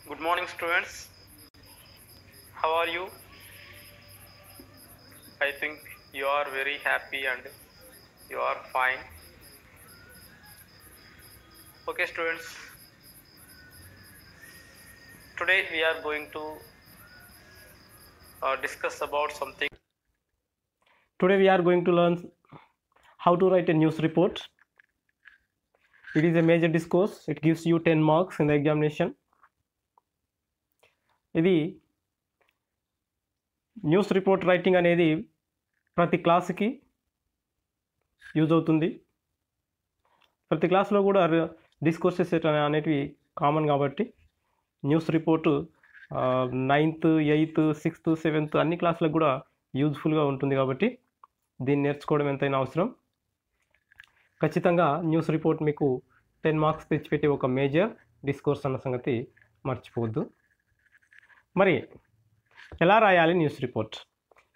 Good morning, students. How are you? I think you are very happy and you are fine. Okay, students. Today we are going to discuss about something. Today we are going to learn how to write a news report. It is a major discourse. It gives you 10 marks in the examination. ఇది news report writing అనేది ప్రతి క్లాస్కి use అవుతుంది. ప్రతి క్లాస్లో కూడా discourses అనేటివి common కాబట్టి news report 9th 8th 6th 7th అన్ని క్లాసులకు కూడా యూజ్ఫుల్గా ఉంటుంది కాబట్టి దీన్ని నేర్చుకోవడం ఎంతైనా అవసరం. ఖచ్చితంగా న్యూస్ రిపోర్ట్ మీకు 10 మార్క్స్ తెచ్చిపెట్టే ఒక మేజర్ డిస్కోర్స్ అన్న సంగతి మర్చిపోవద్దు. మరి ఎలా రాయాలి న్యూస్ రిపోర్ట్?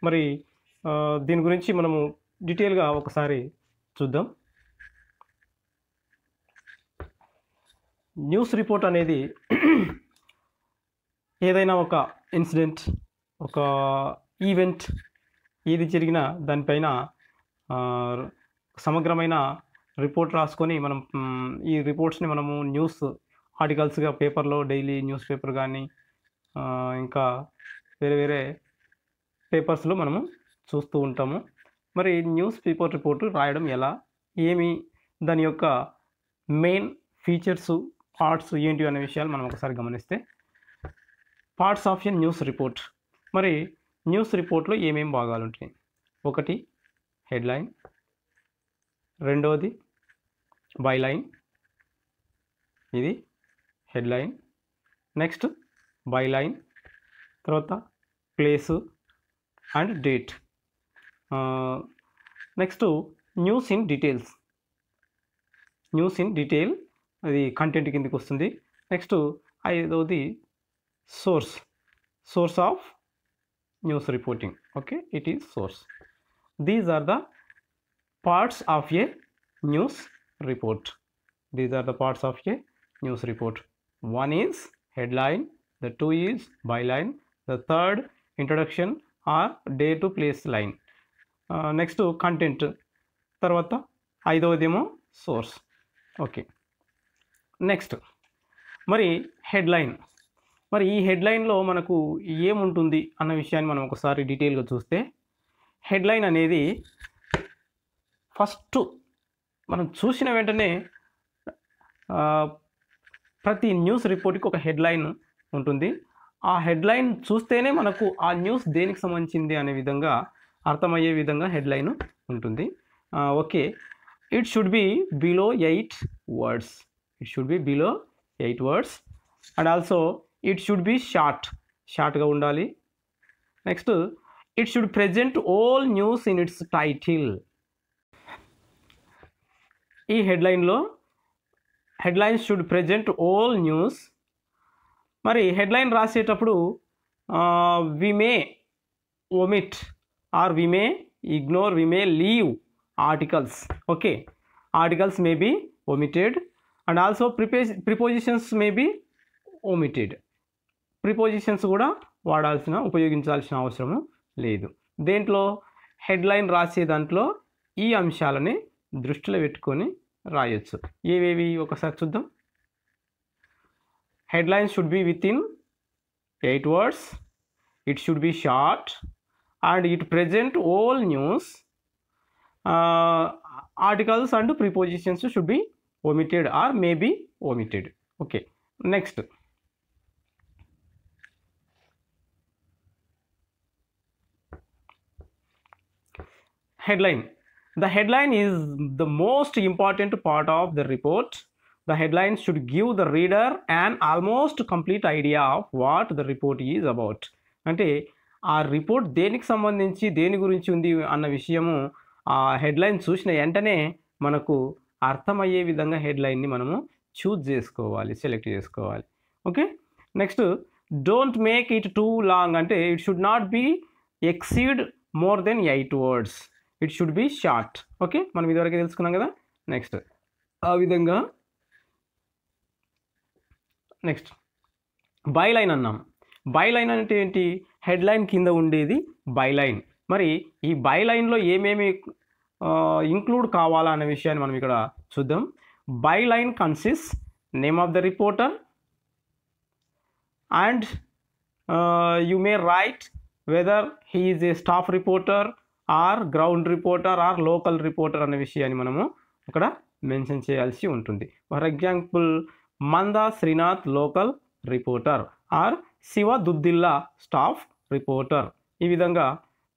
మరి దీని గురించి మనము డీటెయిల్గా ఒకసారి చూద్దాం. న్యూస్ రిపోర్ట్ అనేది ఏదైనా ఒక ఇన్సిడెంట్, ఒక ఈవెంట్ ఏది జరిగినా దానిపైన సమగ్రమైన రిపోర్ట్ రాసుకొని మనం ఈ రిపోర్ట్స్ని మనము న్యూస్ ఆర్టికల్స్గా పేపర్లో డైలీ న్యూస్ పేపర్ కానీ ఇంకా వేరే వేరే పేపర్స్లో మనము చూస్తూ ఉంటాము. మరి న్యూస్ పేపర్ రిపోర్టు రాయడం ఎలా, ఏమి, దాని యొక్క మెయిన్ ఫీచర్స్, పార్ట్స్ ఏంటి అనే విషయాలు మనం ఒకసారి గమనిస్తే, parts of a news report. మరి న్యూస్ రిపోర్ట్లో ఏమేమి భాగాలు ఉంటాయి? ఒకటి హెడ్లైన్, రెండవది బైలైన్, ఇది హెడ్లైన్, నెక్స్ట్ బైలైన్, తర్వాత place and date, next news in details, news in detail అది కంటెంట్ కిందకి వస్తుంది. నెక్స్ట్ ఐదవది source of news reporting. Okay, it is source. These are the parts of a news report. These are the parts of a news report. One is headline, the two is byline, the third introduction or day to place line, next content, తర్వాత ఐదవదేమో source. Okay, next మరి headline. మరి ఈ హెడ్లైన్లో మనకు ఏముంటుంది అన్న విషయాన్ని మనం ఒకసారి డీటెయిల్గా చూస్తే, హెడ్లైన్ అనేది ఫస్ట్ మనం చూసిన వెంటనే ప్రతి న్యూస్ రిపోర్ట్కి ఒక హెడ్లైన్ ఉంటుంది. ఆ హెడ్లైన్ చూస్తేనే మనకు ఆ న్యూస్ దేనికి సంబంధించింది అనే విధంగా అర్థమయ్యే విధంగా హెడ్లైన్ ఉంటుంది. Okay, it should be below 8 words. It should be below 8 words and also it should be షార్ట్గా ఉండాలి. Next it should present all news in its title. ఈ headlines should present all news. మరి headline రాసేటప్పుడు we may omit or we may ignore, we may leave articles. Okay, articles may be omitted and also prepositions may be omitted. Prepositions కూడా ఉపయోగించాల్సిన అవసరము లేదు. దేంట్లో headline రాసే దాంట్లో ఈ అంశాలని దృష్టిలో పెట్టుకొని రాయొచ్చు. ఏవేవి ఒకసారి చూద్దాం. Headlines should be within 8 words, it should be short and it present all news. Articles and prepositions should be omitted or may be omitted. Okay, next headline. The headline is the most important part of the report. The headline should give the reader an almost complete idea of what the report is about. అంటే ఆ report దేనికి సంబంధించి దేని గురించి ఉంది అన్న విషయము ఆ హెడ్లైన్ చూసిన వెంటనే మనకు అర్థమయ్యే విధంగా హెడ్లైన్ని మనము సెలెక్ట్ చేసుకోవాలి. Okay, next don't make it too long. అంటే it should not be exceed more than 8 words. It should be short. Okay, మనం ఇదివరకు తెలుసుకున్నాం కదా. నెక్స్ట్ ఆ విధంగా నెక్స్ట్ బైలైన్ అన్నాం. బైలైన్ అంటే ఏంటి? హెడ్లైన్ కింద ఉండేది బైలైన్. మరి ఈ బైలైన్లో ఏమేమి ఇంక్లూడ్ కావాలా అనే విషయాన్ని మనం ఇక్కడ చూద్దాం. Byline consist name of the reporter and you may write whether he is a staff reporter or ground reporter or local reporter అనే విషయాన్ని మనము అక్కడ మెన్షన్ చేయాల్సి ఉంటుంది. For example Manda Srinath local reporter or Shiva Duddilla staff reporter. ఈ విధంగా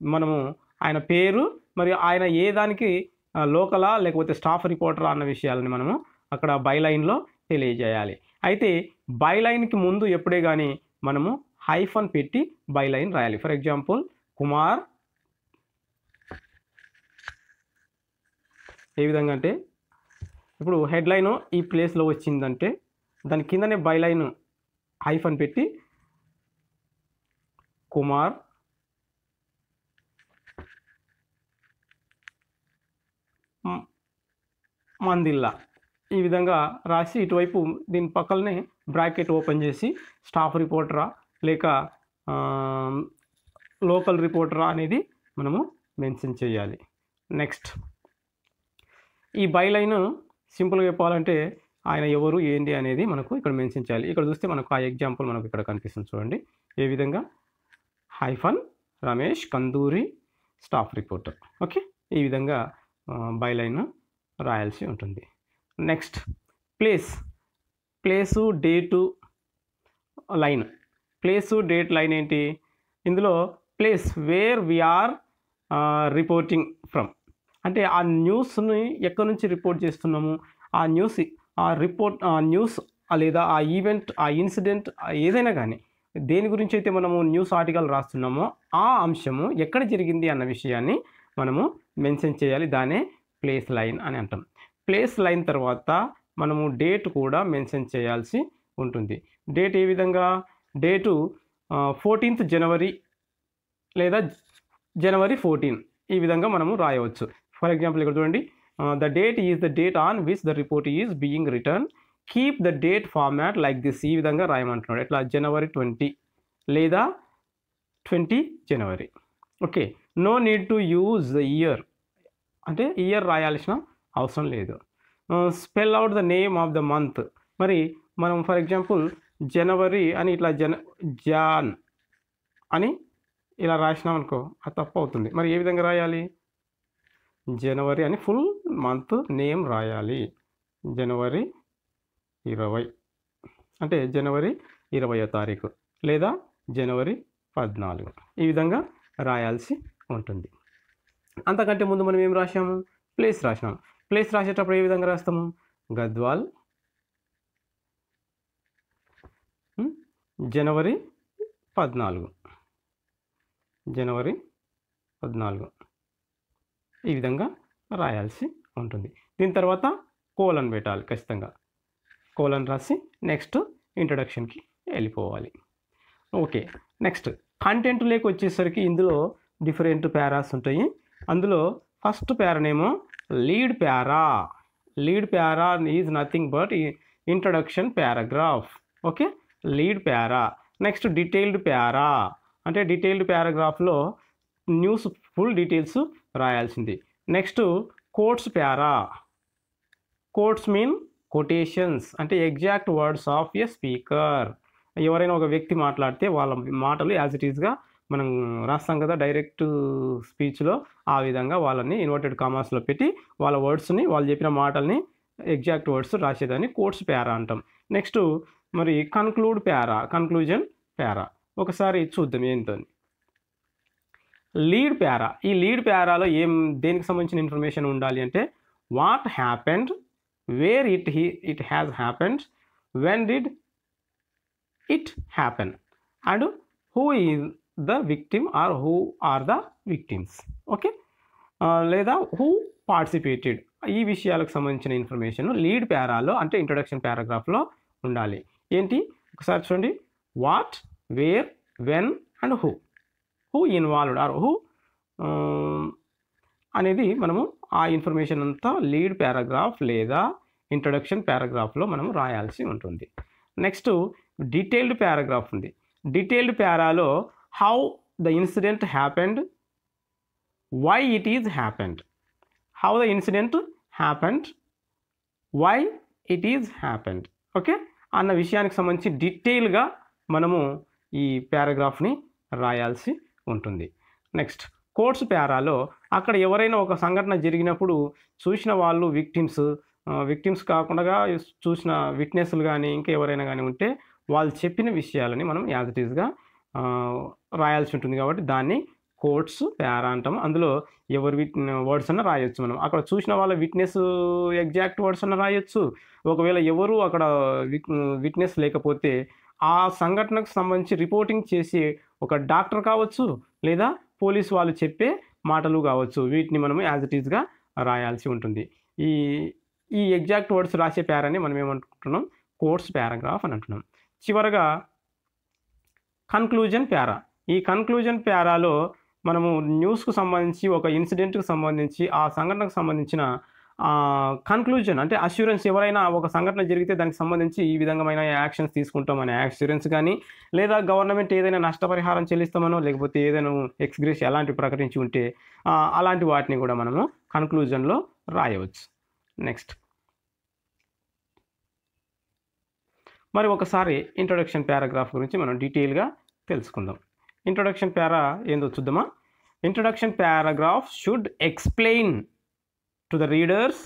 మనము ఆయన పేరు మరియు ఆయన ఏ దానికి లోకలా లేకపోతే స్టాఫ్ రిపోర్టరా అన్న విషయాలని మనము అక్కడ బైలైన్లో తెలియజేయాలి. అయితే బైలైన్కి ముందు ఎప్పుడే కానీ మనము హైఫన్ పెట్టి బైలైన్ రాయాలి. ఫర్ ఎగ్జాంపుల్ కుమార్ ఏ విధంగా అంటే ఇప్పుడు హెడ్లైన్ ఈ ప్లేస్లో వచ్చిందంటే దాని కిందనే బైలైన్ హైఫన్ పెట్టి కుమార్ మందిల్లా ఈ విధంగా రాసి ఇటువైపు దీని పక్కనే బ్రాకెట్ ఓపెన్ చేసి స్టాఫ్ రిపోర్టరా లేక లోకల్ రిపోర్టరా అనేది మనము మెన్షన్ చేయాలి. నెక్స్ట్ ఈ బైలైన్ సింపుల్గా చెప్పాలంటే ఆయన ఎవరు ఏంటి అనేది మనకు ఇక్కడ మెన్షన్ చేయాలి. ఇక్కడ చూస్తే మనకు ఆ ఎగ్జాంపుల్ మనకు ఇక్కడ కనిపిస్తుంది చూడండి. ఏ విధంగా hyphen Ramesh Kanduri staff reporter. Okay, ఈ విధంగా బైలైన్ రాయాల్సి ఉంటుంది. Next place date line. Place date line ఏంటి? ఇందులో place where we are reporting from అంటే ఆ న్యూస్ని ఎక్కడి నుంచి రిపోర్ట్ చేస్తున్నాము, ఆ న్యూస్ లేదా ఆ ఈవెంట్, ఆ ఇన్సిడెంట్ ఏదైనా కానీ దేని గురించి అయితే మనము న్యూస్ ఆర్టికల్ రాస్తున్నామో ఆ అంశము ఎక్కడ జరిగింది అన్న విషయాన్ని మనము మెన్షన్ చేయాలి. దానే ప్లేస్ లైన్ అని అంటాం. ప్లేస్ లైన్ తర్వాత మనము డేట్ కూడా మెన్షన్ చేయాల్సి ఉంటుంది. డేట్ ఏ విధంగా? డేటు 14th జనవరి లేదా జనవరి 14 ఈ విధంగా మనము రాయవచ్చు. ఫర్ ఎగ్జాంపుల్ ఇక్కడ చూడండి, the date is the date on which the report is being return, keep the date format like this. ఈ విధంగా రాయమంటున్నాడు. ఎట్లా? జనవరి 20 లేదా 20 జనవరి. Okay, no need to use the year అంటే ఇయర్ రాయాల్సిన అవసరం లేదు. Spell out the name of the month. మరి మనం ఫర్ ఎగ్జాంపుల్ జనవరి అని ఇట్లా జాన్ అని ఇలా రాసినాం అనుకో అది తప్పు అవుతుంది. మరి ఏ విధంగా రాయాలి? జనవరి అని ఫుల్ మంత్ నేమ్ రాయాలి. జనవరి 20 అంటే జనవరి 20వ తారీఖు లేదా జనవరి 14 ఈ విధంగా రాయాల్సి ఉంటుంది. అంతకంటే ముందు మనం ఏం రాసాము? ప్లేస్ రాసినాము. ప్లేస్ రాసేటప్పుడు ఏ విధంగా రాస్తాము? గద్వాల్ జనవరి 14 ఈ విధంగా రాయాల్సి ఉంటుంది. దీని తర్వాత కోలన్ పెట్టాలి ఖచ్చితంగా. కోలన్ రాసి నెక్స్ట్ ఇంట్రడక్షన్కి వెళ్ళిపోవాలి. ఓకే, నెక్స్ట్ కంటెంట్ లేక వచ్చేసరికి ఇందులో డిఫరెంట్ ప్యారాస్ ఉంటాయి. అందులో ఫస్ట్ ప్యారానేమో lead para. Lead para is nothing but introduction paragraph. Okay, lead para. Next detailed para అంటే డీటెయిల్డ్ పారాగ్రాఫ్లో న్యూస్ ఫుల్ డీటెయిల్స్ రాయాల్సింది. Next quotes para. Quotes mean quotations అంటే exact words of a speaker. ఎవరైనా ఒక వ్యక్తి మాట్లాడితే వాళ్ళ మాటలు యాజ్ ఇట్ ఈస్గా మనం రాస్తాం కదా డైరెక్ట్ స్పీచ్లో, ఆ విధంగా వాళ్ళని ఇన్వర్టెడ్ కామాస్లో పెట్టి వాళ్ళ వర్డ్స్ని, వాళ్ళు చెప్పిన మాటల్ని ఎగ్జాక్ట్ వర్డ్స్ రాసేదాన్ని కోట్స్ ప్యారా అంటాం. నెక్స్ట్ మరి కన్క్లూజన్ ప్యారా. ఒకసారి చూద్దాం ఏంటో. Lead para. ఈ లీడ్ ప్యారాలో దేనికి సంబంధించిన ఇన్ఫర్మేషన్ ఉండాలి అంటే what happened, where it has happened, when did it happen and who is the victim or who are the victims. Okay, లేదా హూ పార్టిసిపేటెడ్. ఈ విషయాలకు సంబంధించిన ఇన్ఫర్మేషన్ లీడ్ ప్యారాలో అంటే ఇంట్రడక్షన్ పారాగ్రాఫ్లో ఉండాలి. ఏంటి? ఒకసారి చూడండి. What, where, when and who involved or who అనేది మనము ఆ ఇన్ఫర్మేషన్ అంతా లీడ్ పారాగ్రాఫ్ లేదా ఇంట్రడక్షన్ పారాగ్రాఫ్లో మనము రాయాల్సి ఉంటుంది. నెక్స్ట్ డీటెయిల్డ్ పారాగ్రాఫ్ ఉంది. డీటెయిల్డ్ పారాలో how the incident happened, why it is happened, how the incident happened, why it is happened, okay అన్న విషయానికి సంబంధించి డీటెయిల్గా మనము ఈ పారాగ్రాఫ్ని రాయాల్సి ఉంటుంది. నెక్స్ట్ కోట్స్ పారాలో అక్కడ ఎవరైనా ఒక సంఘటన జరిగినప్పుడు చూసిన వాళ్ళు విక్టిమ్స్ కాకుండా చూసిన విట్నెస్లు కానీ ఇంకా ఎవరైనా కానీ ఉంటే వాళ్ళు చెప్పిన విషయాలని మనం యాజ్ ఇట్ ఈస్గా రాయాల్సి ఉంటుంది. కాబట్టి దాన్ని కోట్స్ పారా అంటాము. అందులో ఎవరి వర్డ్స్ అన్న రాయొచ్చు. మనం అక్కడ చూసిన వాళ్ళ విట్నెస్ ఎగ్జాక్ట్ వర్డ్స్ అన్న రాయొచ్చు. ఒకవేళ ఎవరు అక్కడ విట్నెస్ లేకపోతే ఆ సంఘటనకు సంబంధించి రిపోర్టింగ్ చేసి ఒక డాక్టర్ కావచ్చు లేదా పోలీసు వాళ్ళు చెప్పే మాటలు కావచ్చు. వీటిని మనం యాజ్ ఇట్ ఈస్గా రాయాల్సి ఉంటుంది. ఈ ఎగ్జాక్ట్ వర్డ్స్ రాసే పారాని మనం ఏమంటున్నాం, కోట్స్ పారాగ్రాఫ్ అని అంటున్నాం. చివరగా కన్క్లూజన్ పారా. ఈ కన్క్లూజన్ పారాలో మనము న్యూస్కు సంబంధించి ఒక ఇన్సిడెంట్కి సంబంధించి ఆ సంఘటనకు సంబంధించిన కన్క్లూజన్ అంటే అష్యూరెన్స్, ఎవరైనా ఒక సంఘటన జరిగితే దానికి సంబంధించి ఈ విధమైన యాక్షన్స్ తీసుకుంటామనే అష్యూరెన్స్ కానీ లేదా గవర్నమెంట్ ఏదైనా నష్టపరిహారం చెల్లిస్తామనో లేకపోతే ఏదైనా ఎక్స్గ్రేషియా అలాంటివి ప్రకటించి ఉంటే అలాంటి వాటిని కూడా మనము కన్క్లూజన్లో రాయవచ్చు. నెక్స్ట్ మరి ఒకసారి ఇంట్రొడక్షన్ పారాగ్రాఫ్ గురించి మనం డీటెయిల్గా తెలుసుకుందాం. ఇంట్రొడక్షన్ పారా ఏందో చూద్దామా. Introduction paragraph should explain to the readers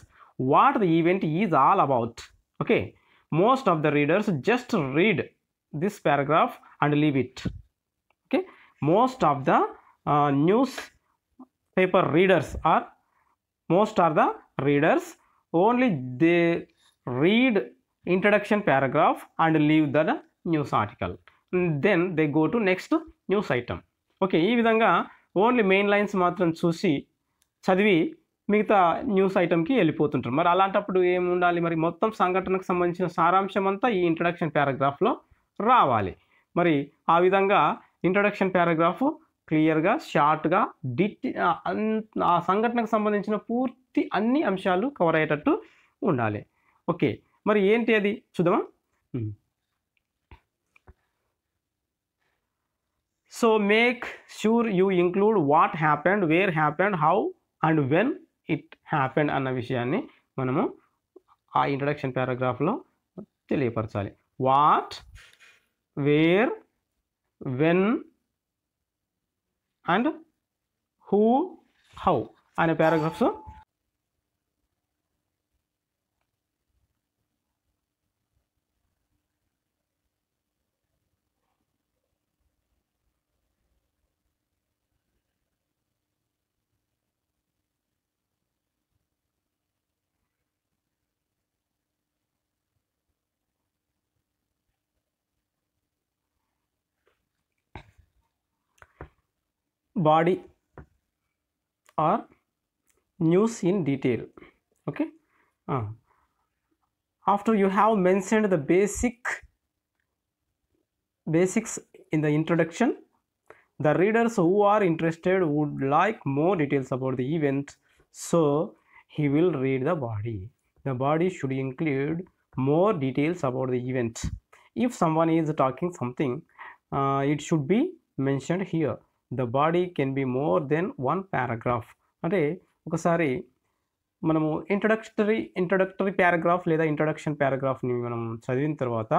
what the event is all about. Okay, most of the readers just read this paragraph and leave it. Okay, most of the newspaper readers are the readers only they read introduction paragraph and leave the news article, and then they go to next news item. Okay, ఈ విధంగా only main lines మాత్రం చూసి చదివి మిగతా news ఐటమ్కి వెళ్ళిపోతుంటారు. మరి అలాంటప్పుడు ఏముండాలి, మరి మొత్తం సంఘటనకు సంబంధించిన సారాంశం అంతా ఈ ఇంట్రడక్షన్ పారాగ్రాఫ్లో రావాలి. మరి ఆ విధంగా ఇంట్రడక్షన్ పారాగ్రాఫ్ క్లియర్గా షార్ట్గా ఆ సంఘటనకు సంబంధించిన పూర్తి అన్ని అంశాలు కవర్ అయ్యేటట్టు ఉండాలి. ఓకే, మరి ఏంటి అది చూద్దామా. So make sure you include what happened, where happened, how and when it happened అన్న విషయాన్ని మనము ఆ ఇంట్రడక్షన్ పారాగ్రాఫ్లో తెలియపరచాలి. What, where, when and who, how అనే paragraphs body or news in detail. Okay, after you have mentioned the basics in the introduction, the readers who are interested would like more details about the event, so he will read the body. The body should include more details about the event. If someone is talking something, it should be mentioned here. The body can be more than one paragraph. అంటే ఒకసారి మనము introductory paragraph లేదా introduction పారాగ్రాఫ్ని మనం చదివిన తర్వాత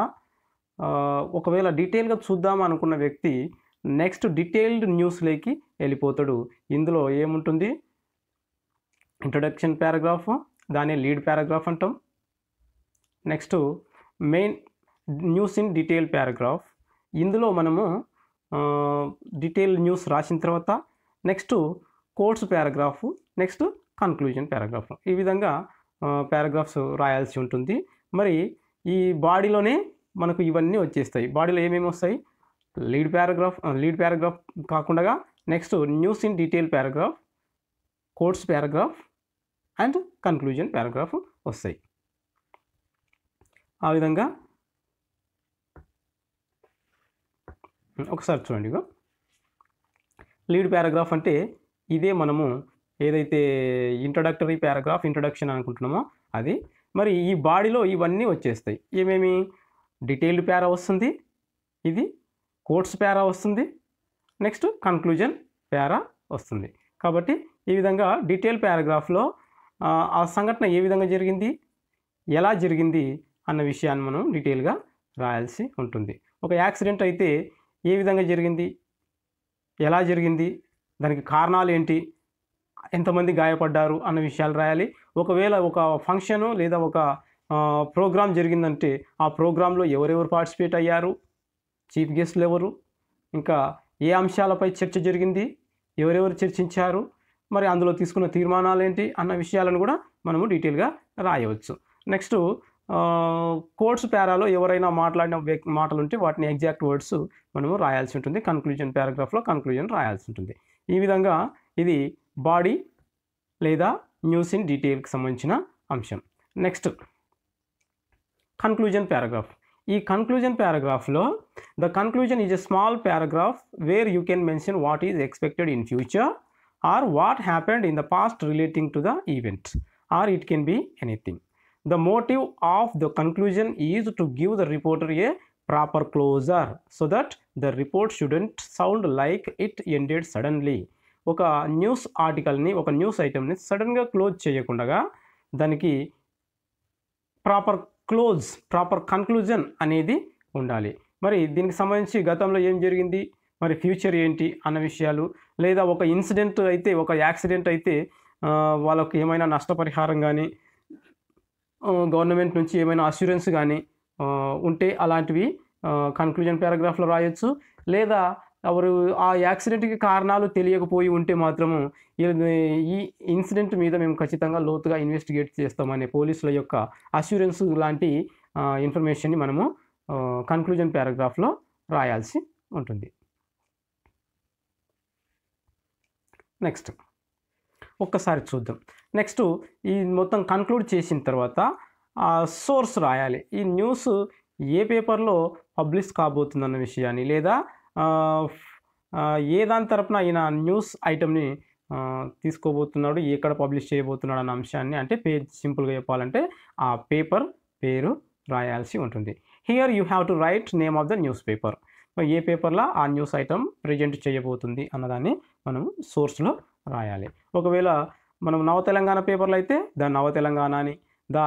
ఒకవేళ డీటెయిల్గా చూద్దాం అనుకున్న వ్యక్తి నెక్స్ట్ డీటెయిల్డ్ న్యూస్లోకి వెళ్ళిపోతాడు. ఇందులో ఏముంటుంది, ఇంట్రడక్షన్ పారాగ్రాఫ్, దాన్ని లీడ్ పారాగ్రాఫ్ అంటాం. Next main news in detail paragraph, ఇందులో మనము డీటెయిల్ న్యూస్ రాసిన తర్వాత next quotes paragraph, next conclusion paragraph, ఈ విధంగా పారాగ్రాఫ్స్ రాయాల్సి ఉంటుంది. మరి ఈ బాడీలోనే మనకు ఇవన్నీ వచ్చేస్తాయి. బాడీలో ఏమేమి వస్తాయి, లీడ్ పారాగ్రాఫ్ కాకుండా next news in detail paragraph, quotes paragraph and conclusion paragraph వస్తాయి. ఆ విధంగా ఒకసారి చూడండి. లీడ్ పారాగ్రాఫ్ అంటే ఇదే మనము ఏదైతే ఇంట్రడక్టరీ పారాగ్రాఫ్ ఇంట్రడక్షన్ అనుకుంటున్నామో అది. మరి ఈ బాడీలో ఇవన్నీ వచ్చేస్తాయి. ఏమేమి, డీటెయిల్డ్ పారా వస్తుంది, ఇది కోట్స్ పారా వస్తుంది, నెక్స్ట్ కన్క్లూజన్ పారా వస్తుంది. కాబట్టి ఈ విధంగా డీటెయిల్ పారాగ్రాఫ్లో ఆ సంఘటన ఏ విధంగా జరిగింది, ఎలా జరిగింది అన్న విషయాన్ని మనం డీటెయిల్గా రాయాల్సి ఉంటుంది. ఒక యాక్సిడెంట్ అయితే ఏ విధంగా జరిగింది, ఎలా జరిగింది, దానికి కారణాలు ఏంటి, ఎంతమంది గాయపడ్డారు అన్న విషయాలు రాయాలి. ఒకవేళ ఒక ఫంక్షను లేదా ఒక ప్రోగ్రామ్ జరిగిందంటే ఆ ప్రోగ్రాంలో ఎవరెవరు పార్టిసిపేట్ అయ్యారు, చీఫ్ గెస్ట్లు ఎవరు, ఇంకా ఏ అంశాలపై చర్చ జరిగింది, ఎవరెవరు చర్చించారు, మరి అందులో తీసుకున్న తీర్మానాలు ఏంటి అన్న విషయాలను కూడా మనము డీటెయిల్గా రాయవచ్చు. నెక్స్ట్ కోట్స్ పారాలో ఎవరైనా మాట్లాడిన మాటలు ఉంటే వాటిని ఎగ్జాక్ట్ వర్డ్స్ మనము రాయాల్సి ఉంటుంది. కన్క్లూజన్ పారాగ్రాఫ్లో కన్క్లూజన్ రాయాల్సి ఉంటుంది. ఈ విధంగా ఇది బాడీ లేదా న్యూస్ ఇన్ డీటెయిల్కి సంబంధించిన అంశం. Next conclusion paragraph. ఈ కన్క్లూజన్ పారాగ్రాఫ్లో the conclusion is a small paragraph where you can mention what is expected in future or what happened in the past relating to the event or it can be anything. The motive of the conclusion is to give the reporter a proper closure so that the report shouldn't sound like it ended suddenly. ఒక news ఆర్టికల్ని, ఒక news ఐటమ్ని సడన్గా close చేయకుండా దానికి proper conclusion అనేది ఉండాలి. మరి దీనికి సంబంధించి గతంలో ఏం జరిగింది, మరి ఫ్యూచర్ ఏంటి అన్న విషయాలు, లేదా ఒక ఇన్సిడెంట్ అయితే, ఒక యాక్సిడెంట్ అయితే వాళ్ళకి ఏమైనా నష్టపరిహారం కానీ గవర్నమెంట్ నుంచి ఏమైనా అష్యూరెన్స్ కానీ ఉంటే అలాంటివి కన్క్లూజన్ పారాగ్రాఫ్లో రాయొచ్చు. లేదా ఎవరు ఆ యాక్సిడెంట్కి కారణాలు తెలియకపోయి ఉంటే మాత్రము ఈ ఇన్సిడెంట్ మీద మేము ఖచ్చితంగా లోతుగా ఇన్వెస్టిగేట్ చేస్తామనే పోలీసుల యొక్క అష్యూరెన్స్ లాంటి ఇన్ఫర్మేషన్ని మనము కన్క్లూజన్ పారాగ్రాఫ్లో రాయాల్సి ఉంటుంది. నెక్స్ట్ ఒక్కసారి చూద్దాం. నెక్స్ట్ ఈ మొత్తం కన్క్లూడ్ చేసిన తర్వాత సోర్స్ రాయాలి. ఈ న్యూస్ ఏ పేపర్లో పబ్లిష్ కాబోతుందన్న విషయాన్ని, లేదా ఏ దాని తరపున ఈయన న్యూస్ ఐటమ్ని తీసుకోబోతున్నాడు, ఎక్కడ పబ్లిష్ చేయబోతున్నాడు అన్న అంశాన్ని, అంటే పేజ్ సింపుల్గా చెప్పాలంటే ఆ పేపర్ పేరు రాయాల్సి ఉంటుంది. Here you have to write name of the newspaper. ఏ పేపర్లో ఆ న్యూస్ ఐటమ్ ప్రజెంట్ చేయబోతుంది అన్నదాన్ని మనం సోర్స్లో రాయాలి. ఒకవేళ మనం నవ తెలంగాణ పేపర్లో అయితే ద నవ తెలంగాణ అని, ద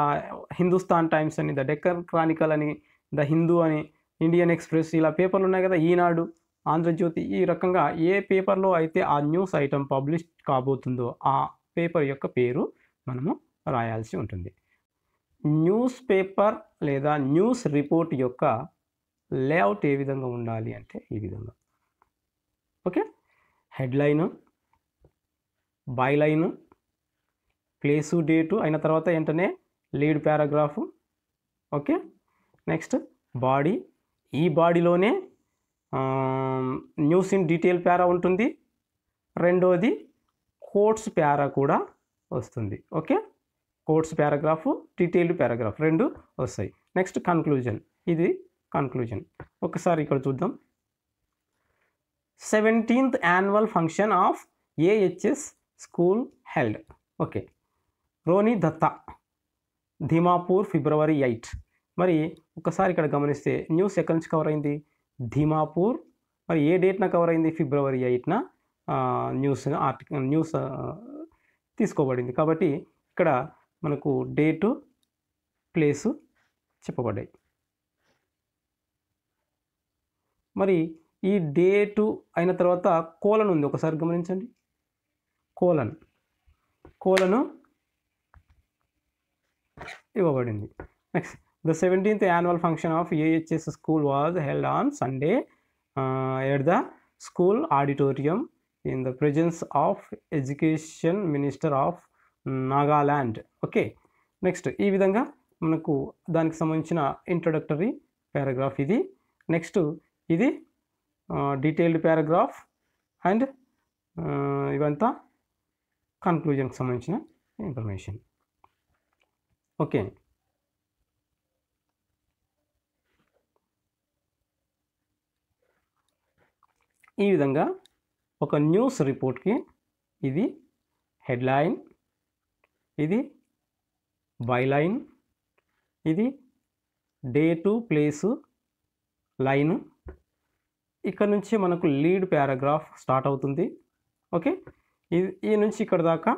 హిందుస్థాన్ టైమ్స్ అని, ద డెక్కన్ క్రానికల్ అని, ద హిందూ అని, ఇండియన్ ఎక్స్ప్రెస్, ఇలా పేపర్లు ఉన్నాయి కదా, ఈనాడు, ఆంధ్రజ్యోతి, ఈ రకంగా ఏ పేపర్లో అయితే ఆ న్యూస్ ఐటమ్ పబ్లిష్ కాబోతుందో ఆ పేపర్ యొక్క పేరు మనము రాయాల్సి ఉంటుంది. న్యూస్ పేపర్ లేదా న్యూస్ రిపోర్ట్ యొక్క లేఅవుట్ ఏ విధంగా ఉండాలి అంటే ఈ విధంగా. Okay, headline, byline, place, date అయిన తర్వాత వెంటనే lead paragraph. Okay, next body. ఈ బాడీలోనే న్యూస్ ఇన్ డీటెయిల్ పారా ఉంటుంది. రెండోది కోట్స్ పారా కూడా వస్తుంది. Okay, quotes paragraph, detailed paragraph రెండు వస్తాయి. Next conclusion. ఇది కన్క్లూజన్. ఒకసారి ఇక్కడ చూద్దాం. 17th annual function of AHS school held. Okay, Roni Dutta, Dimapur, February 8. మరి ఒకసారి ఇక్కడ గమనిస్తే న్యూస్ ఎక్కడి నుంచి కవర్ అయింది, ధీమాపూర్. మరి ఏ డేట్న కవర్ అయింది, February 8న న్యూస్ తీసుకోబడింది. కాబట్టి ఇక్కడ మనకు డేటు, ప్లేసు చెప్పబడ్డాయి. మరి ఈ డేటు అయిన తర్వాత కోలన్ ఉంది, ఒకసారి గమనించండి. కోలను ఇవ్వబడింది. Next, the 17th annual function of AHS school was held on Sunday at the school auditorium in the presence of Education Minister of Nagaland. Okay, next ఈ విధంగా మనకు దానికి సంబంధించిన ఇంట్రొడక్టరీ పారాగ్రాఫ్ ఇది. నెక్స్ట్ ఇది డీటెయిల్డ్ పారాగ్రాఫ్ అండ్ ఇవంతా కన్క్లూజన్కి సంబంధించిన information. Okay, ఈ విధంగా ఒక న్యూస్ రిపోర్ట్కి ఇది హెడ్లైన్, ఇది బైలైన్, ఇది డేటు ప్లేసు లైను, ఇక్కడ నుంచి మనకు లీడ్ పారాగ్రాఫ్ స్టార్ట్ అవుతుంది. ఓకే, ఈ నుంచి ఇక్కడ దాకా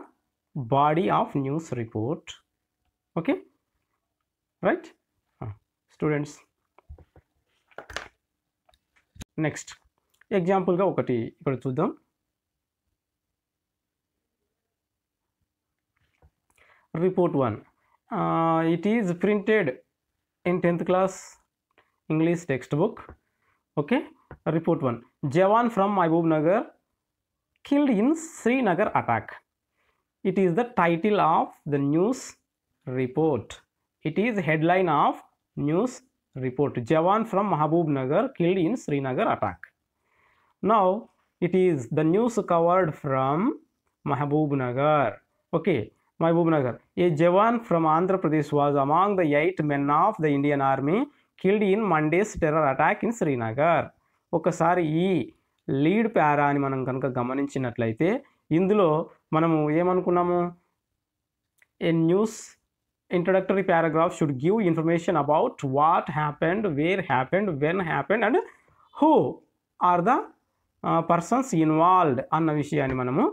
body of news report. Okay right students. Next ఎగ్జాంపుల్గా ఒకటి ఇక్కడ చూద్దాం. Report 1. It is printed in 10th class English textbook. Okay, report 1. Jawan from Mahbubnagar killed in Srinagar attack. It is the title of the news report. It is headline of news report. Jawan from Mahbubnagar killed in Srinagar attack. Now it is the news covered from Mahbubnagar. Okay, Mahbubnagar. A Jawan from Andhra Pradesh was among the 8 men of the Indian Army killed in Monday's terror attack in Srinagar. ఒకసారి ఈ lead పారా అని మనం కనుక గమనించినట్లయితే ఇందులో మనము ఏమనుకున్నాము, a news introductory paragraph should give information about what happened, where happened, when happened and who are the persons involved అన్న విషయాన్ని మనము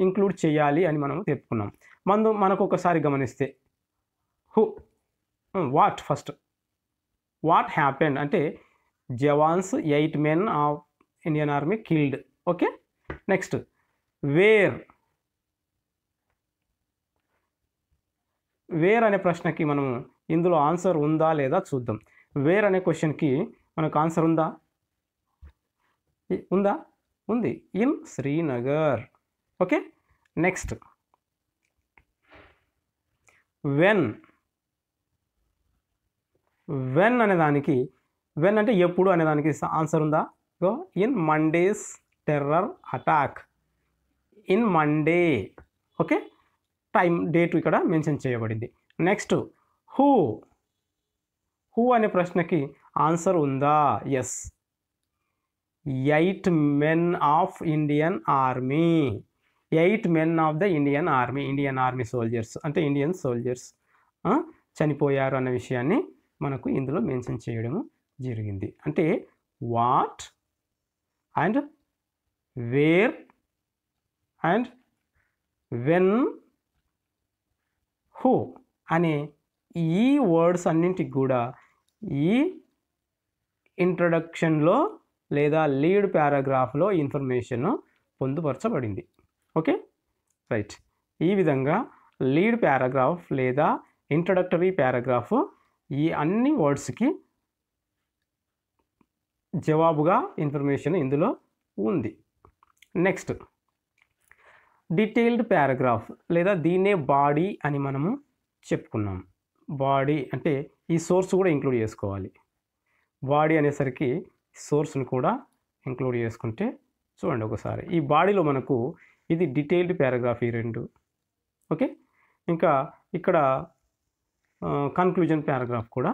ఇంక్లూడ్ చేయాలి అని మనము చెప్పుకున్నాం. మనకు ఒకసారి గమనిస్తే who, what, first what happened అంటే jawans 8 men of Indian army killed. Okay, next where అనే ప్రశ్నకి మనము ఇందులో ఆన్సర్ ఉందా లేదా చూద్దాం. వేర్ అనే క్వశ్చన్కి మనకు ఆన్సర్ ఉందా? ఉంది, in Srinagar. Okay, next when అనే దానికి, వెన్ అంటే ఎప్పుడు అనే దానికి ఆన్సర్ ఉందా? In Monday's terror attack, in Monday. Okay, time, date ఇక్కడ మెన్షన్ చేయబడింది. నెక్స్ట్ హూ అనే ప్రశ్నకి ఆన్సర్ ఉందా? Yes, 8 men of Indian army, 8 men of the Indian army, Indian army soldiers అంటే ఇండియన్ సోల్జర్స్ చనిపోయారు అన్న విషయాన్ని మనకు ఇందులో మెన్షన్ చేయడం జరిగింది. అంటే what and where and when, who అనే ఈ వర్డ్స్ అన్నింటికి కూడా ఈ ఇంట్రడక్షన్లో లేదా లీడ్ పారాగ్రాఫ్లో ఇన్ఫర్మేషన్ పొందుపరచబడింది. ఓకే రైట్, ఈ విధంగా లీడ్ పారాగ్రాఫ్ లేదా ఇంట్రడక్టరీ పారాగ్రాఫ్ ఈ అన్ని వర్డ్స్కి జవాబుగా ఇన్ఫర్మేషన్ ఇందులో ఉంది. నెక్స్ట్ డీటెయిల్డ్ పారాగ్రాఫ్ లేదా దీన్నే బాడీ అని మనము చెప్పుకున్నాం. బాడీ అంటే ఈ సోర్స్ కూడా ఇంక్లూడ్ చేసుకోవాలి. బాడీ అనేసరికి సోర్స్ని కూడా ఇంక్లూడ్ చేసుకుంటే చూడండి ఒకసారి ఈ బాడీలో మనకు ఇది డీటెయిల్డ్ పారాగ్రాఫ్ ఈ రెండు. ఓకే, ఇంకా ఇక్కడ కన్క్లూజన్ పారాగ్రాఫ్ కూడా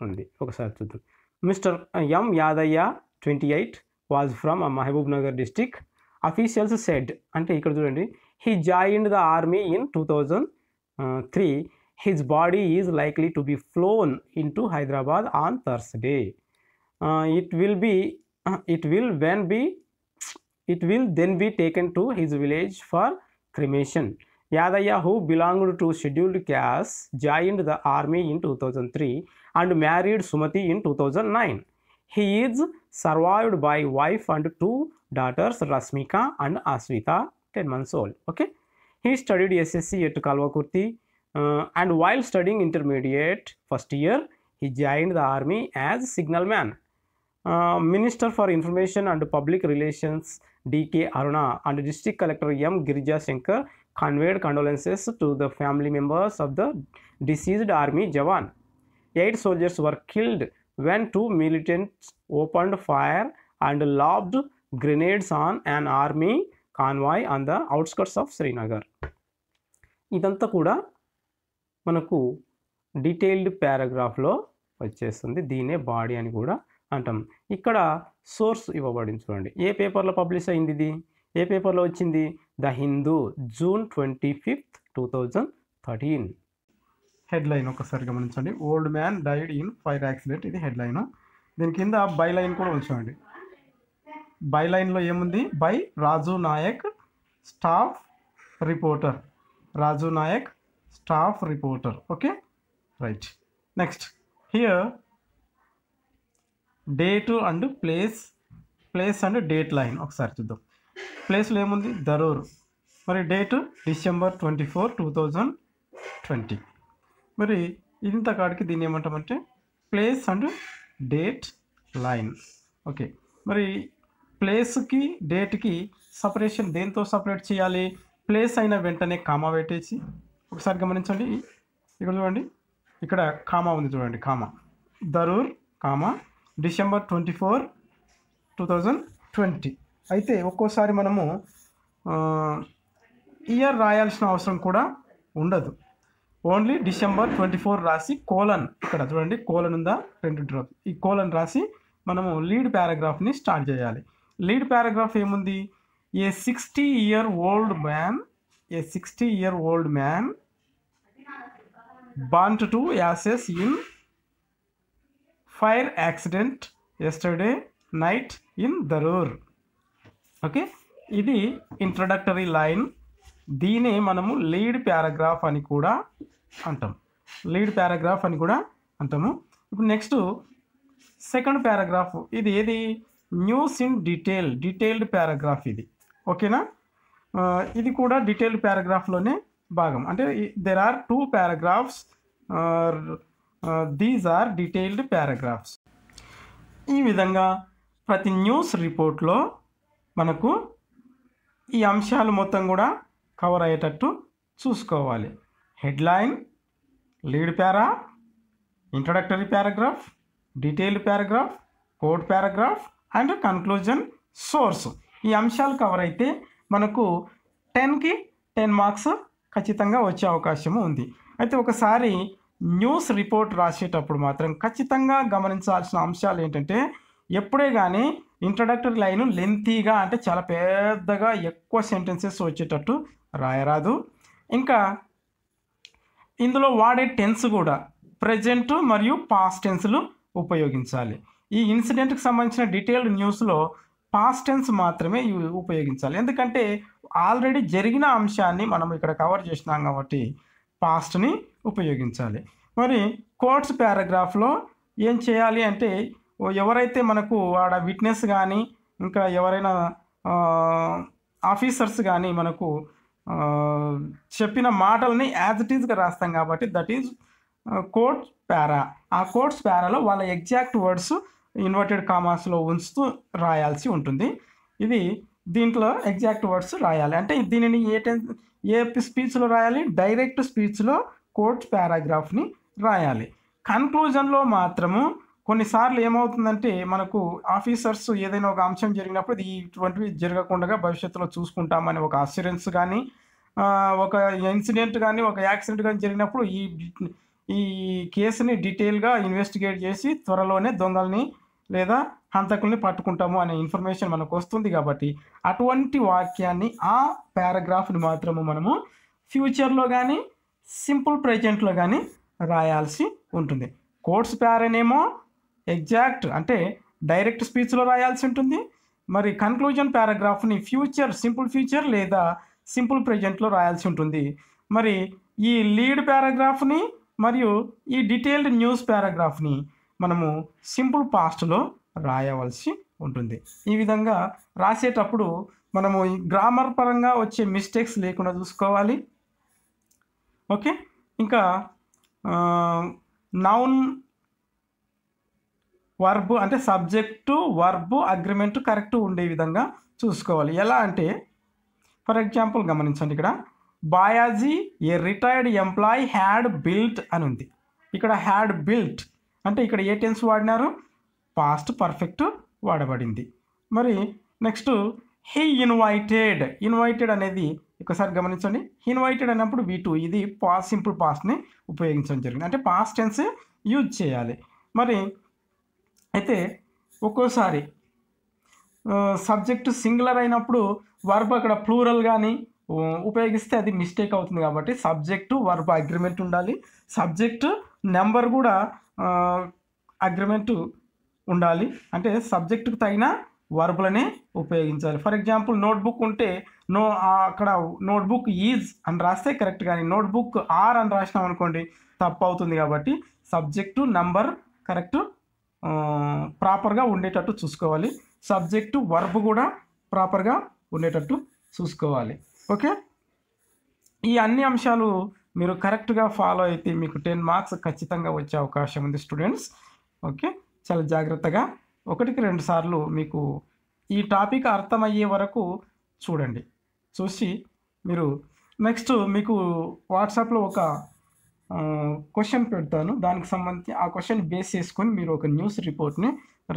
ఉంది. ఒకసారి చూద్దాం. Mister M Yadaiah 28 was from Mahabubnagar district. Officials said అంటే ఇక్కడ చూడండి, he joined the army in 2003. His body is likely to be flown in to Hyderabad on Thursday. It will then be taken to his village for cremation. Yadaya, who belonged to scheduled caste, joined the army in 2003 and married Sumati in 2009. He is survived by wife and 2 daughters, Rasmika and Aswita, 10 months old. Okay, he studied SSC at Kalvakurti and while studying intermediate first year, he joined the army as signalman. Minister for Information and Public Relations D.K. Aruna and District Collector M. Girija Shankar conveyed condolences to the family members of the deceased army Jawan. 8 soldiers were killed when 2 militants opened fire and lobbed grenades on an army convoy on the outskirts of Srinagar. ఇదంతా కూడా మనకు detailed పారాగ్రాఫ్లో వచ్చేస్తుంది. దీనే body అని కూడా అంటాం. ఇక్కడ source ఇవ్వబడింది చూడండి. ఏ పేపర్లో పబ్లిష్ అయింది ఇది? ఏ పేపర్లో వచ్చింది? The Hindu, June 25, 2013. హెడ్లైన్ ఒకసారి గమనించండి. Old man died in fire accident, ఇది హెడ్లైన్. దీని కింద బై లైన్ కూడా ఉంచండి. బై లైన్లో ఏముంది? By Raju Nayak staff reporter, Raju Nayak staff reporter. Okay, right. Next here date and place and date line ఒకసారి చూద్దాం. ప్లేస్లో ఏముంది? దరూర్. మరి డేట్ December 24, 2020. మరి ఇంత కాడికి దీన్ని ఏమంటామంటే place and date line. Okay, మరి ప్లేస్కి డేట్కి సపరేషన్ దేంతో సపరేట్ చేయాలి? ప్లేస్ అయిన వెంటనే కామా పెట్టేసి, ఒకసారి గమనించండి. ఇక్కడ చూడండి, ఇక్కడ కామా ఉంది చూడండి, కామా. Darur comma December 24, 2020. అయితే ఒక్కోసారి మనము ఇయర్ రాయాల్సిన అవసరం కూడా ఉండదు. ఓన్లీ December 24 రాసి కోలన్, ఇక్కడ చూడండి కోలన్ ఉందా, 2 డ్రాప్, ఈ కోలన్ రాసి మనము లీడ్ పారాగ్రాఫ్ని స్టార్ట్ చేయాలి. లీడ్ పారాగ్రాఫ్ ఏముంది? ఏ 60-year-old man burnt to ashes in fire accident yesterday night in Darur. Okay, ఇది ఇంట్రడక్టరీ లైన్. దీనే మనము లీడ్ పారాగ్రాఫ్ అని కూడా అంటాము. ఇప్పుడు నెక్స్ట్ సెకండ్ పారాగ్రాఫ్, ఇది ఏది? న్యూస్ ఇన్ డీటెయిల్డ్ పారాగ్రాఫ్ ఇది. ఓకేనా, ఇది కూడా డీటెయిల్డ్ పారాగ్రాఫ్లోనే భాగం. అంటే there are 2 paragraphs, these are detailed paragraphs. ఈ విధంగా ప్రతి న్యూస్ రిపోర్ట్లో మనకు ఈ అంశాలు మొత్తం కూడా కవర్ అయ్యేటట్టు చూసుకోవాలి. Headline, lead para, introductory paragraph, detailed paragraph, code paragraph and conclusion source. ఈ అంశాలు కవర్ అయితే మనకు 10కి 10 మార్క్స్ ఖచ్చితంగా వచ్చే అవకాశము ఉంది. అయితే ఒకసారి న్యూస్ రిపోర్ట్ రాసేటప్పుడు మాత్రం ఖచ్చితంగా గమనించాల్సిన అంశాలు ఏంటంటే, ఎప్పుడే కానీ ఇంట్రడక్టరీ లైన్ లెంతీగా, అంటే చాలా పెద్దగా ఎక్కువ సెంటెన్సెస్ వచ్చేటట్టు రాయరాదు. ఇంకా ఇందులో వాడే టెన్స్ కూడా ప్రెజెంట్ మరియు పాస్ట్ టెన్స్లు ఉపయోగించాలి. ఈ ఇన్సిడెంట్కి సంబంధించిన డీటెయిల్డ్ న్యూస్లో పాస్ట్ టెన్స్ మాత్రమే ఉపయోగించాలి. ఎందుకంటే ఆల్రెడీ జరిగిన అంశాన్ని మనం ఇక్కడ కవర్ చేసినాం కాబట్టి పాస్ట్ని ఉపయోగించాలి. మరి కోట్స్ పారాగ్రాఫ్లో ఏం చేయాలి అంటే, ఎవరైతే మనకు ఆడ విట్నెస్ కానీ ఇంకా ఎవరైనా ఆఫీసర్స్ కానీ మనకు చెప్పిన మాటల్ని యాజ్ ఇట్ ఈజ్గా రాస్తాం కాబట్టి దట్ ఈజ్ కోట్స్ పారా. ఆ కోట్స్ పారాలో వాళ్ళ ఎగ్జాక్ట్ వర్డ్స్ ఇన్వర్టెడ్ కామాస్లో ఉంచుతూ రాయాల్సి ఉంటుంది. ఇది దీంట్లో ఎగ్జాక్ట్ వర్డ్స్ రాయాలి. అంటే దీనిని ఏ స్పీచ్లో రాయాలి? డైరెక్ట్ స్పీచ్లో కోట్స్ పారాగ్రాఫ్ని రాయాలి. కన్క్లూజన్లో మాత్రము కొన్నిసార్లు ఏమవుతుందంటే, మనకు ఆఫీసర్స్ ఏదైనా ఒక అంశం జరిగినప్పుడు ఇటువంటివి జరగకుండా భవిష్యత్తులో చూసుకుంటామని ఒక అష్యూరెన్స్ కానీ, ఒక ఇన్సిడెంట్ కానీ, ఒక యాక్సిడెంట్ కానీ జరిగినప్పుడు ఈ కేసుని డీటెయిల్గా ఇన్వెస్టిగేట్ చేసి త్వరలోనే దొంగల్ని లేదా హంతకుల్ని పట్టుకుంటాము అనే ఇన్ఫర్మేషన్ మనకు వస్తుంది. కాబట్టి అటువంటి వాక్యాన్ని, ఆ పారాగ్రాఫ్ని మాత్రము మనము ఫ్యూచర్లో కానీ సింపుల్ ప్రెజెంట్లో కానీ రాయాల్సి ఉంటుంది. కోట్స్ పారానేమో ఎగ్జాక్ట్ అంటే డైరెక్ట్ స్పీచ్లో రాయాల్సి ఉంటుంది. మరి కన్క్లూజన్ పారాగ్రాఫ్ని సింపుల్ ఫ్యూచర్ లేదా సింపుల్ ప్రెజెంట్లో రాయాల్సి ఉంటుంది. మరి ఈ లీడ్ పారాగ్రాఫ్ని మరియు ఈ డీటెయిల్డ్ న్యూస్ పారాగ్రాఫ్ని మనము సింపుల్ పాస్ట్లో రాయవలసి ఉంటుంది. ఈ విధంగా రాసేటప్పుడు మనము ఈ గ్రామర్ పరంగా వచ్చే మిస్టేక్స్ లేకుండా చూసుకోవాలి. ఓకే, ఇంకా నౌన్ వర్బ్ అంటే సబ్జెక్టు వర్బ్ అగ్రిమెంట్ కరెక్ట్ ఉండే విధంగా చూసుకోవాలి. ఎలా అంటే, ఫర్ ఎగ్జాంపుల్ గమనించండి, ఇక్కడ Bayaji a retired employee had built అని ఉంది. ఇక్కడ హ్యాడ్ బిల్ట్ అంటే ఇక్కడ ఏ టెన్స్ వాడినారు? పాస్ట్ పర్ఫెక్ట్ వాడబడింది. మరి నెక్స్ట్ హీ ఇన్వైటెడ్ అనేది ఒకసారి గమనించండి. ఇన్వైటెడ్ అన్నప్పుడు V2, ఇది సింపుల్ పాస్ట్ని ఉపయోగించడం జరిగింది, అంటే పాస్ట్ టెన్స్ యూజ్ చేయాలి. మరి అయితే ఒక్కోసారి సబ్జెక్టు సింగులర్ అయినప్పుడు వర్బ్ అక్కడ ప్లూరల్ కానీ ఉపయోగిస్తే అది మిస్టేక్ అవుతుంది కాబట్టి సబ్జెక్టు వర్బ్ అగ్రిమెంట్ ఉండాలి, సబ్జెక్టు నెంబర్ కూడా అగ్రిమెంట్ ఉండాలి. అంటే సబ్జెక్టుకు తగిన వర్బులనే ఉపయోగించాలి. ఫర్ ఎగ్జాంపుల్ నోట్బుక్ ఉంటే అక్కడ నోట్బుక్ ఈజ్ అని రాస్తే కరెక్ట్, కానీ నోట్బుక్ ఆర్ అని రాసినాం అనుకోండి తప్పు అవుతుంది. కాబట్టి సబ్జెక్టు నంబర్ కరెక్ట్ ప్రాపర్గా ఉండేటట్టు చూసుకోవాలి, సబ్జెక్టు వర్బ్ కూడా ప్రాపర్గా ఉండేటట్టు చూసుకోవాలి. ఓకే, ఈ అన్ని అంశాలు మీరు కరెక్ట్గా ఫాలో అయితే మీకు 10 మార్క్స్ ఖచ్చితంగా వచ్చే అవకాశం ఉంది స్టూడెంట్స్. ఓకే, చాలా జాగ్రత్తగా 1-2 సార్లు మీకు ఈ టాపిక్ అర్థమయ్యే వరకు చూడండి. చూసి మీరు నెక్స్ట్ మీకు వాట్సాప్లో ఒక క్వశ్చన్ పెడతాను, దానికి సంబంధించి ఆ క్వశ్చన్ బేస్ చేసుకొని మీరు ఒక న్యూస్ రిపోర్ట్ని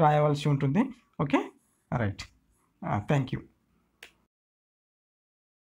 రాయవలసి ఉంటుంది. Okay, right, thank you.